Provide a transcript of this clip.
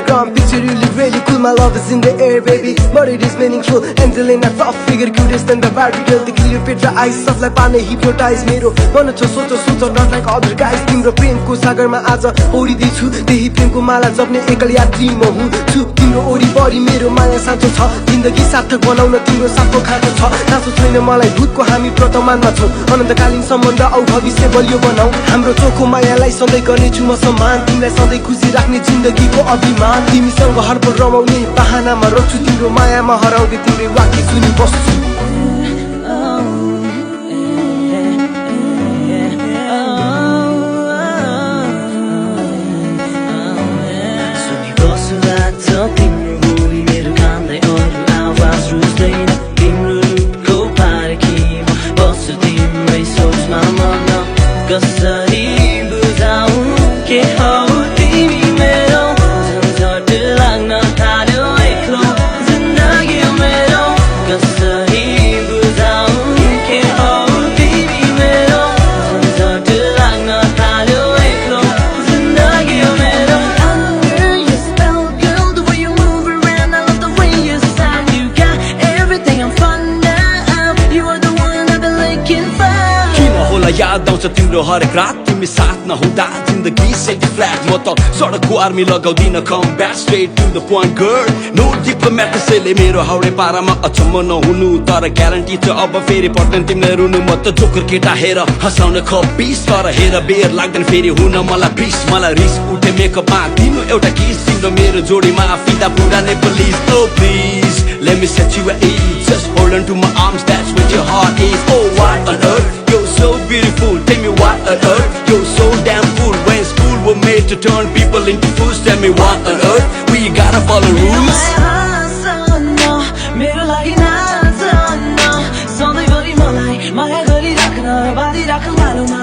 pentagram. Picture you look really cool, my love is in the air, baby. But it is meaningful. Angelina, soft figure, cutest than the Barbie girl. The Cleopatra eyes, soft like pane, hypnotize मेरो मन छ सोचो सोचो not like other guys. तिम्रो प्रेमको सागरमा आज ओडिदैछु, त्यही प्रेमको माला जप्ने एकल यात्री म हुँ छु। तिम्रो वरिपरि मेरो माया साँचो छ, जिन्दगी सार्थक बनाउन तिम्रो साथको खाँचो छ। नासो छैन मलाई भूतको, हामी वर्तमानमा छौँ। अनन्तकालीन सम्बन्ध औ भविष्य बलियो बनाऊ। हाम्रो चोखो मायालाई सधैँ गर्नेछु म सम्मान, तिमीलाई सधैँ खुसी राख्ने जिन्दगीको अभिमान। तिमीसँग हरपल रमाउने बहानामा रोक्छु, तिम्रो मायामा हराउँदै तिम्रै वाक्य सुनि बस्छु। तिम्रो बोली मेरो कान्दै अरू आवाज रुच्दैन, तिम्रो रुखको पार्कीमा बस्छु तिम्रै सोचमा मन। कसरी बुझाउँ के हौ तिमी मेरो, झन्झट लाग्न थाल्यो एक्लो जिन्दगी मेरो। कसरी बुझाउँ के हौ तिमी मेरो, झन्झट लाग्न थाल्यो एक्लो जिन्दगी मेरो। याद आउँछ तिम्रो हरेक रात, तिमी साथ नहुँदा जिन्दगी सेट फ्ल्याट। म त सडकको आर्मी लगाउँदिन, combat straight to the point girl, no diplomat. त्यसैले मेरो हाउडे पारामा अचम्म नहुनु, तर ग्यारेन्टी छ अब फेरि पर्दैन तिमीलाई रुनु। म त जोकर केटा हेर हँसाउन खपिस, तर हेर बेर लाग्दैन फेरि हुन मलाई पिस। मलाई रिस उठे मेकअपमा दिनु एउटा किस, तिम्रो मेरो जोडीमा फिदा पुरानै police. Oh please let me set you at ease, just hold on to my arms, that's what your heart is. Oh what on earth, you're so beautiful, tell me what on earth, you're so damn cool. When school were made to turn people into fools, tell me what on earth, we gotta follow rules. मेरो लागि नाच्न सधैँभरि मलाई माया गरिराख्न बाँधिराख्नु भालोमा।